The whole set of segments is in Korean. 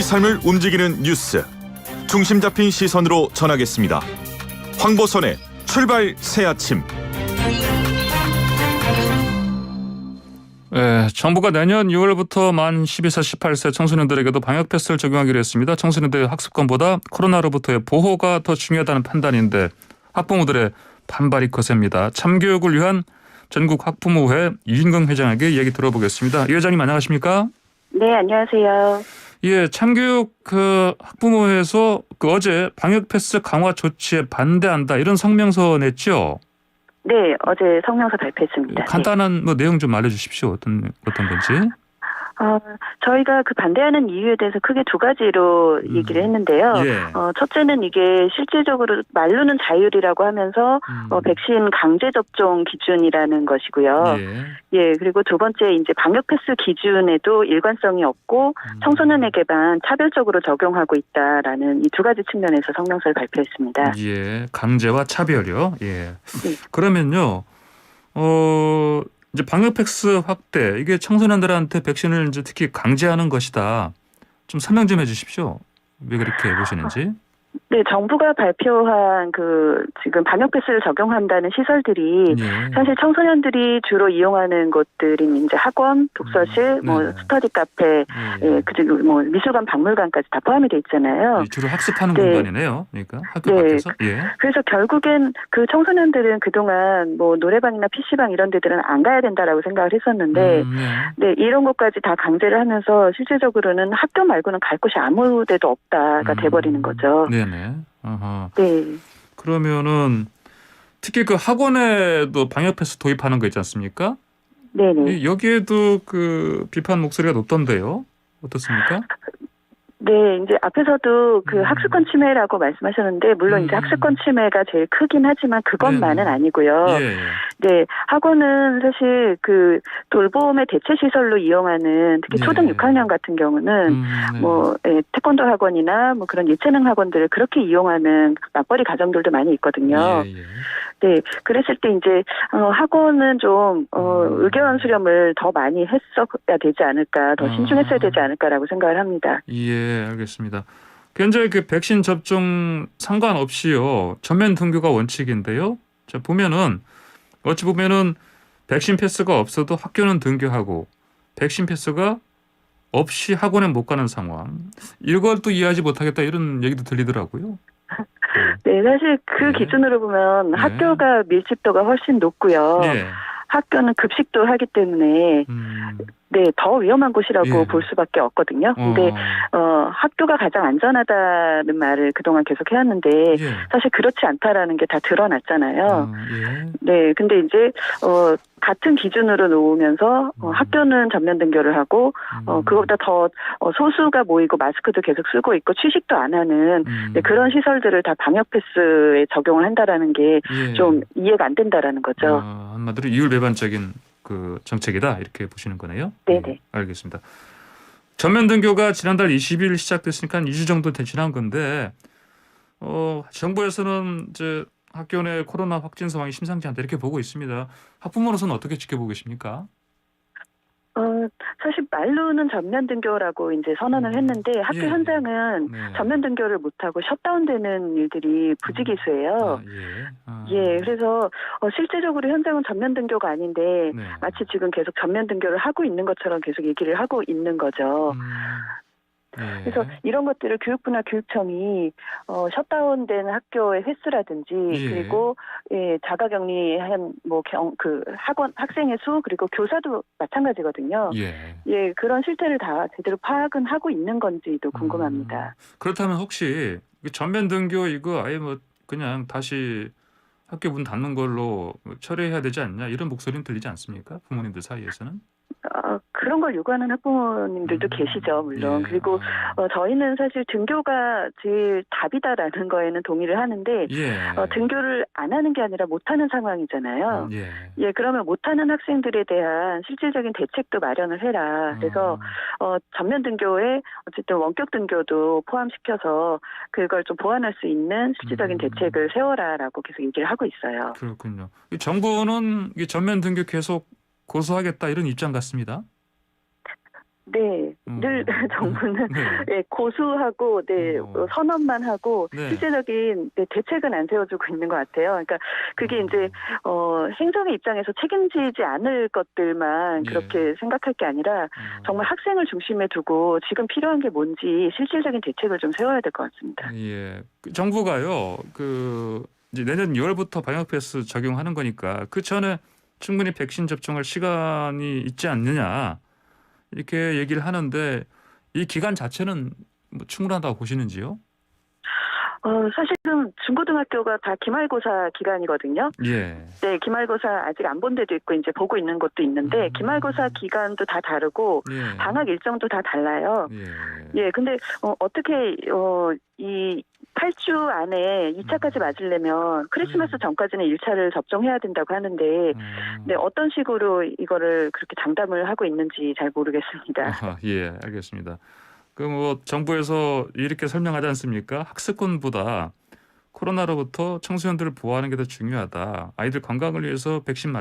우리 삶을 움직이는 뉴스, 중심 잡힌 시선으로 전하겠습니다. 황보선의 출발 새아침. 네, 정부가 내년 6월부터 만 12세, 18세 청소년들에게도 방역 패스를 적용하기로 했습니다. 청소년들의 학습권보다 코로나로부터의 보호가 더 중요하다는 판단인데 학부모들의 반발이 거셉니다. 참교육을 위한 전국 학부모회 이인경 회장에게 이야기 들어보겠습니다. 이 회장님 안녕하십니까? 네, 안녕하세요. 예, 참교육 학부모회에서 어제 방역 패스 강화 조치에 반대한다 이런 성명서 냈죠? 네, 어제 성명서 발표했습니다. 간단한 내용 좀 알려주십시오. 어떤 건지. 저희가 그 반대하는 이유에 대해서 크게 두 가지로 얘기를 했는데요. 예. 첫째는 이게 실질적으로 말로는 자율이라고 하면서 백신 강제 접종 기준이라는 것이고요. 예, 그리고 두 번째 이제 방역 패스 기준에도 일관성이 없고 청소년에게만 차별적으로 적용하고 있다라는 이 두 가지 측면에서 성명서를 발표했습니다. 예, 강제와 차별이요. 예. 네. 그러면요, 이제 방역 패스 확대 이게 청소년들한테 백신을 이제 특히 강제하는 것이다. 좀 설명 좀 해주십시오. 왜 그렇게 보시는지. 네, 정부가 발표한 지금 방역 패스를 적용한다는 시설들이 예. 사실 청소년들이 주로 이용하는 곳들인 이제 학원, 독서실, 네. 스터디 카페, 그리고 미술관, 박물관까지 다 포함이 돼 있잖아요. 주로 학습하는 네. 공간이네요. 그러니까 학교 네. 밖에서. 예. 그래서 결국엔 그 청소년들은 그동안 노래방이나 PC방 이런 데들은 안 가야 된다라고 생각을 했었는데, 네, 이런 것까지 다 강제를 하면서 실질적으로는 학교 말고는 갈 곳이 아무 데도 없다가 돼버리는 거죠. 네네. 아하. 네. 그러면은 특히 그 학원에도 방역 패스 도입하는 거 있지 않습니까? 네네. 여기에도 그 비판 목소리가 높던데요. 어떻습니까? 네, 이제 앞에서도 학습권 침해라고 말씀하셨는데, 물론 이제 학습권 침해가 제일 크긴 하지만 그것만은 네네. 아니고요. 예. 네, 학원은 사실 돌봄의 대체 시설로 이용하는 특히 네. 초등 6학년 같은 경우는 네. 태권도 학원이나 그런 예체능 학원들을 그렇게 이용하는 맞벌이 가정들도 많이 있거든요. 예. 네, 그랬을 때 이제 학원은 좀 의견 수렴을 더 많이 했어야 되지 않을까, 더 신중했어야 되지 않을까라고 생각을 합니다. 예, 알겠습니다. 현재 그 백신 접종 상관없이요 전면 등교가 원칙인데요. 자 보면은 어찌 보면은 백신 패스가 없어도 학교는 등교하고 백신 패스가 없이 학원에 못 가는 상황. 이걸 또 이해하지 못하겠다 이런 얘기도 들리더라고요. 네, 사실 네. 기준으로 보면 네. 학교가 밀집도가 훨씬 높고요. 예. 학교는 급식도 하기 때문에 네, 더 위험한 곳이라고 예. 볼 수밖에 없거든요. 근데 학교가 가장 안전하다는 말을 그동안 계속 해왔는데 예. 사실 그렇지 않다라는 게 다 드러났잖아요. 예. 네, 근데 이제 같은 기준으로 놓으면서 학교는 전면 등교를 하고 그것보다 더 소수가 모이고 마스크도 계속 쓰고 있고 취식도 안 하는 네, 그런 시설들을 다 방역 패스에 적용을 한다라는 게 좀 예. 이해가 안 된다라는 거죠. 한마디로 이율배반적인 그 정책이다 이렇게 보시는 거네요. 네네. 예, 알겠습니다. 전면 등교가 지난달 20일 시작됐으니까 한 2주 정도 지난 건데 정부에서는 이제 학교 내 코로나 확진 상황이 심상치 않다 이렇게 보고 있습니다. 학부모로서는 어떻게 지켜보고 계십니까? 사실 말로는 전면 등교라고 이제 선언을 했는데 학교 예. 현장은 네. 전면 등교를 못하고 셧다운되는 일들이 부지기수예요. 예, 그래서 실제적으로 현장은 전면 등교가 아닌데 네. 마치 지금 계속 전면 등교를 하고 있는 것처럼 계속 얘기를 하고 있는 거죠. 예. 그래서 이런 것들을 교육부나 교육청이 셧다운된 학교의 횟수라든지 예. 그리고 자가격리한 학원 학생의 수 그리고 교사도 마찬가지거든요. 예, 그런 실태를 다 제대로 파악은 하고 있는 건지도 궁금합니다. 그렇다면 혹시 전면 등교 이거 아예 그냥 다시 학교 문 닫는 걸로 처리해야 되지 않냐 이런 목소리는 들리지 않습니까? 부모님들 사이에서는? 그런 걸 요구하는 학부모님들도 계시죠, 물론. 예. 그리고 저희는 사실 등교가 제일 답이다라는 거에는 동의를 하는데 등교를 안 하는 게 아니라 못하는 상황이잖아요. 예, 그러면 못하는 학생들에 대한 실질적인 대책도 마련을 해라. 그래서 전면 등교에 어쨌든 원격 등교도 포함시켜서 그걸 좀 보완할 수 있는 실질적인 대책을 세워라라고 계속 얘기를 하고 있어요. 그렇군요. 정부는 이 전면 등교 계속 고수하겠다 이런 입장 같습니다. 네, 늘 정부는 네. 네, 고수하고 네, 선언만 하고 네. 실제적인 네, 대책은 안 세워주고 있는 것 같아요. 그러니까 그게 이제 행정의 입장에서 책임지지 않을 것들만 예. 그렇게 생각할 게 아니라 정말 학생을 중심에 두고 지금 필요한 게 뭔지 실질적인 대책을 좀 세워야 될 것 같습니다. 예, 정부가요. 이제 내년 6월부터 방역 패스 적용하는 거니까 그 전에 충분히 백신 접종할 시간이 있지 않느냐 이렇게 얘기를 하는데 이 기간 자체는 뭐 충분하다고 보시는지요? 사실은 중고등학교가 다 기말고사 기간이거든요. 예. 네, 기말고사 아직 안 본 데도 있고 이제 보고 있는 것도 있는데 기말고사 기간도 다 다르고 예. 방학 일정도 다 달라요. 예, 근데 어떻게 이 8주 안에 2차까지 맞으려면 크리스마스 전까지는 1차를 접종해야 된다고 하는데 네, 어떤 식으로 이거를 그렇게 장담을 하고 있는지 잘 모르겠습니다. 예, 알겠습니다. 뭐 정부에서 이렇게 설명하지 않습니까? 학습권보다 코로나로부터 청소년들을 보호하는 게 더 중요하다. 아이들 건강을 위해서 백신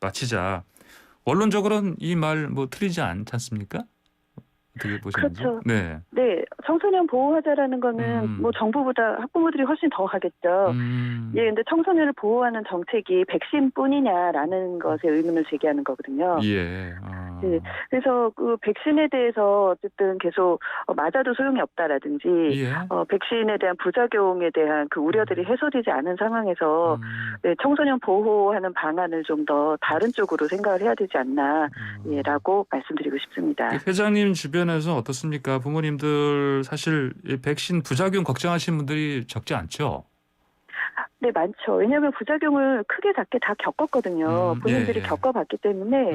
맞히자. 원론적으로는 이 말 뭐 틀리지 않지 않습니까? 어떻게 보시는지? 그렇죠. 네. 네, 청소년 보호하자라는 거는 뭐 정부보다 학부모들이 훨씬 더 하겠죠. 예, 근데 청소년을 보호하는 정책이 백신뿐이냐라는 것에 의문을 제기하는 거거든요. 예. 네, 그래서 그 백신에 대해서 어쨌든 계속 맞아도 소용이 없다라든지 예. 백신에 대한 부작용에 대한 그 우려들이 해소되지 않은 상황에서 네, 청소년 보호하는 방안을 좀 더 다른 쪽으로 생각을 해야 되지 않나라고 말씀드리고 싶습니다. 회장님 주변에서 어떻습니까? 부모님들 사실 이 백신 부작용 걱정하시는 분들이 적지 않죠? 네, 많죠. 왜냐하면 부작용을 크게 작게 다 겪었거든요. 본인들이 예. 겪어봤기 때문에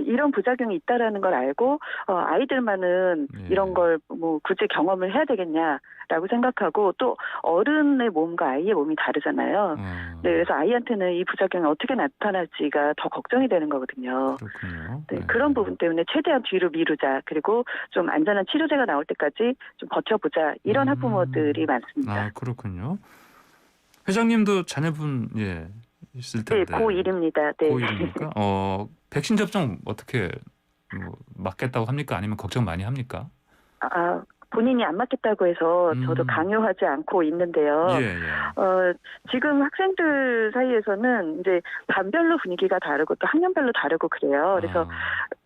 이런 부작용이 있다라는 걸 알고 아이들만은 예. 이런 걸 뭐 굳이 경험을 해야 되겠냐라고 생각하고 또 어른의 몸과 아이의 몸이 다르잖아요. 네, 그래서 아이한테는 이 부작용이 어떻게 나타날지가 더 걱정이 되는 거거든요. 그렇군요. 네, 그런 부분 때문에 최대한 뒤로 미루자. 그리고 좀 안전한 치료제가 나올 때까지 좀 버텨보자. 이런 학부모들이 많습니다. 아, 그렇군요. 회장님도 자녀분 있을 텐데. 네, 고1입니다. 네. 고1입니까? 백신 접종 어떻게 맞겠다고 합니까? 아니면 걱정 많이 합니까? 본인이 안 맞겠다고 해서 저도 강요하지 않고 있는데요. 예. 지금 학생들 사이에서는 이제 반별로 분위기가 다르고 또 학년별로 다르고 그래요. 그래서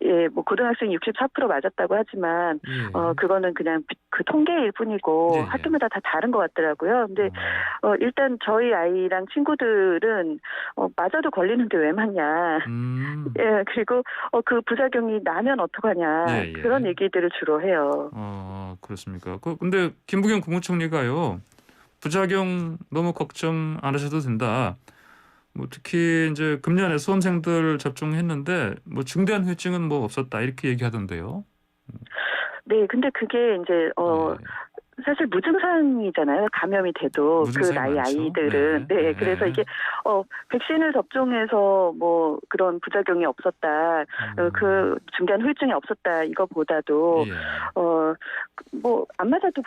예, 뭐 고등학생 64% 맞았다고 하지만 그거는 그냥 그 통계일 뿐이고 학교마다 다 다른 것 같더라고요. 근데 일단 저희 아이랑 친구들은 맞아도 걸리는데 왜 맞냐. 예, 그리고 그 부작용이 나면 어떡하냐. 그런 얘기들을 주로 해요. 그렇습니까? 근데 김부겸 국무총리가요. 부작용 너무 걱정 안 하셔도 된다. 뭐 특히 이제 금년에 수험생들 접종했는데 뭐 중대한 후유증은 뭐 없었다 이렇게 얘기하던데요. 네, 근데 그게 이제 사실 무증상이잖아요. 감염이 돼도 그 나이 많죠. 아이들은. 네, 그래서 이게 백신을 접종해서 뭐 그런 부작용이 없었다. 그 중대한 후유증이 없었다. 이거보다도 뭐 안 맞아도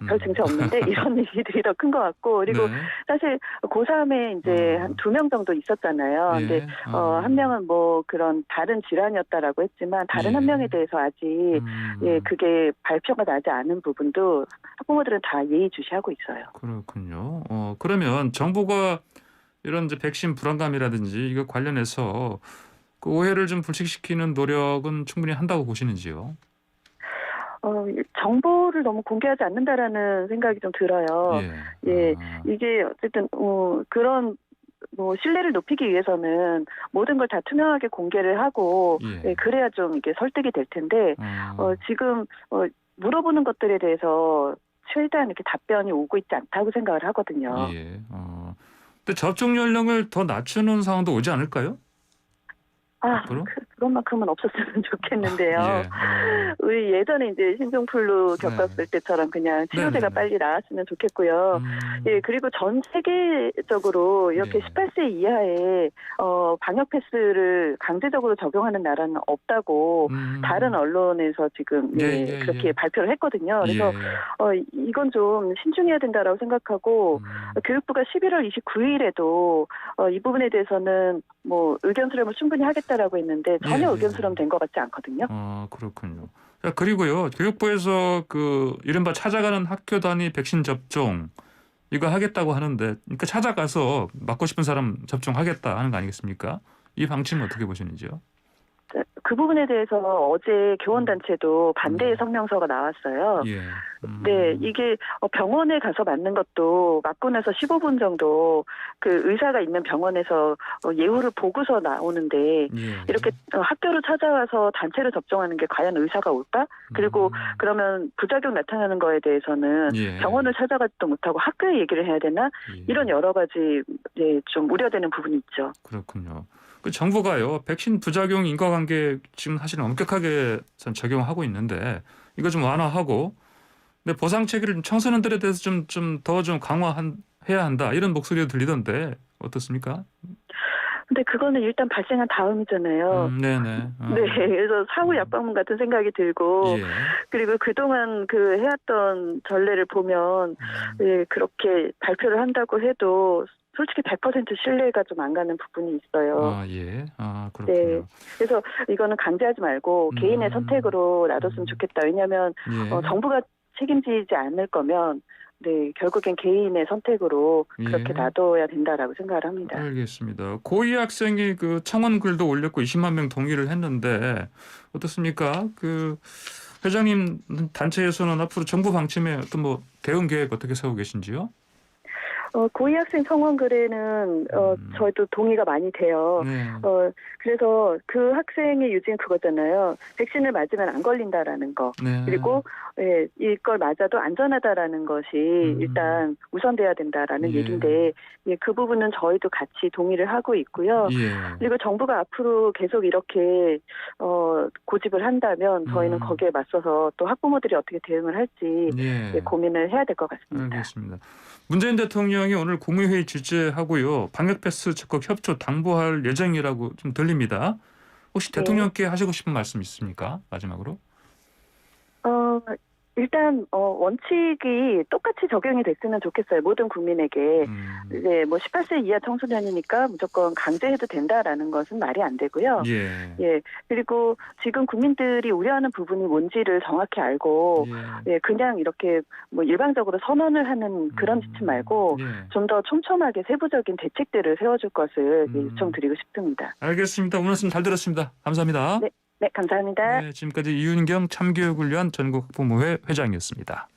별 증세 없는데 이런 얘기들이 더 큰 것 같고 그리고 사실 고3에 이제 한 2명 정도 있었잖아요. 근데 한 명은 뭐 그런 다른 질환이었다라고 했지만 다른 한 명에 대해서 아직 그게 발표가 나지 않은 부분도 학부모들은 다 예의주시하고 있어요. 그렇군요. 그러면 정부가 이런 이제 백신 불안감이라든지 이거 관련해서 그 오해를 좀 불식시키는 노력은 충분히 한다고 보시는지요? 정보를 너무 공개하지 않는다라는 생각이 좀 들어요. 예, 이게 어쨌든 그런 뭐 신뢰를 높이기 위해서는 모든 걸 다 투명하게 공개를 하고 그래야 좀 이게 설득이 될 텐데 지금 물어보는 것들에 대해서 최대한 이렇게 답변이 오고 있지 않다고 생각을 하거든요. 근데 접종 연령을 더 낮추는 상황도 오지 않을까요? 그것만큼은 없었으면 좋겠는데요. 우리 예전에 이제 신종플루 겪었을 때처럼 그냥 치료제가 빨리 나왔으면 좋겠고요. 예, 그리고 전 세계적으로 이렇게 18세 이하의 방역 패스를 강제적으로 적용하는 나라는 없다고 다른 언론에서 지금 그렇게 발표를 했거든요. 그래서 이건 좀 신중해야 된다라고 생각하고 교육부가 11월 29일에도 이 부분에 대해서는 뭐 의견 수렴을 충분히 하겠다라고 했는데 전혀 의견 수렴된 것 같지 않거든요. 그렇군요. 그리고요, 교육부에서 그 이른바 찾아가는 학교 단위 백신 접종 이거 하겠다고 하는데, 그러니까 찾아가서 맞고 싶은 사람 접종하겠다 하는 거 아니겠습니까? 이 방침은 어떻게 보시는지요? 그 부분에 대해서 어제 교원단체도 반대의 성명서가 나왔어요. 예. 네, 이게 병원에 가서 맞는 것도 맞고 나서 15분 정도 그 의사가 있는 병원에서 예후를 보고서 나오는데 예. 이렇게 학교로 찾아와서 단체로 접종하는 게 과연 의사가 올까? 그리고 그러면 부작용 나타나는 거에 대해서는 예. 병원을 찾아가지도 못하고 학교에 얘기를 해야 되나? 예. 이런 여러 가지 좀 우려되는 부분이 있죠. 그렇군요. 그 정부가요, 백신 부작용 인과관계 지금 사실 엄격하게 적용하고 있는데 이거 좀 완화하고, 근데 보상 체계를 청소년들에 대해서 좀 더 강화해야 한다 이런 목소리가 들리던데 어떻습니까? 근데 그거는 일단 발생한 다음이잖아요. 네네. 네, 그래서 사후 약방문 같은 생각이 들고, 예. 그리고 그동안 그 해왔던 전례를 보면, 예, 그렇게 발표를 한다고 해도 솔직히 100% 신뢰가 좀 안 가는 부분이 있어요. 예. 그렇군요. 네, 그래서 이거는 강제하지 말고 개인의 선택으로 놔뒀으면 좋겠다. 왜냐하면 예. 정부가 책임지지 않을 거면, 네, 결국엔 개인의 선택으로 그렇게 예. 놔둬야 된다라고 생각을 합니다. 알겠습니다. 고2 학생이 그 청원 글도 올렸고 20만 명 동의를 했는데 어떻습니까? 그 회장님 단체에서는 앞으로 정부 방침에 어떤 뭐 대응 계획 어떻게 세우고 계신지요? 고2 학생 청원 글에는 저희도 동의가 많이 돼요. 네. 그래서 그 학생의 유지는 그거잖아요. 백신을 맞으면 안 걸린다라는 거. 네. 그리고 예, 이걸 맞아도 안전하다라는 것이 일단 우선돼야 된다라는 예. 얘기인데, 예, 그 부분은 저희도 같이 동의를 하고 있고요. 예. 그리고 정부가 앞으로 계속 이렇게 고집을 한다면 저희는 거기에 맞서서 또 학부모들이 어떻게 대응을 할지 예. 고민을 해야 될 것 같습니다. 알겠습니다. 문재인 대통령이 오늘 국무회의 주재하고요, 방역 패스 적극 협조 당부할 예정이라고 좀 들립니다. 혹시 네. 대통령께 하시고 싶은 말씀 있습니까? 마지막으로. 일단 원칙이 똑같이 적용이 됐으면 좋겠어요. 모든 국민에게. 네, 뭐 18세 이하 청소년이니까 무조건 강제해도 된다라는 것은 말이 안 되고요. 예. 예. 그리고 지금 국민들이 우려하는 부분이 뭔지를 정확히 알고, 예, 그냥 이렇게 뭐 일방적으로 선언을 하는 그런 지침 말고 예. 좀 더 촘촘하게 세부적인 대책들을 세워줄 것을 요청드리고 싶습니다. 알겠습니다. 오늘 말씀 잘 들었습니다. 감사합니다. 네, 감사합니다. 네, 지금까지 이윤경 참교육을 위한 전국학부모회 회장이었습니다.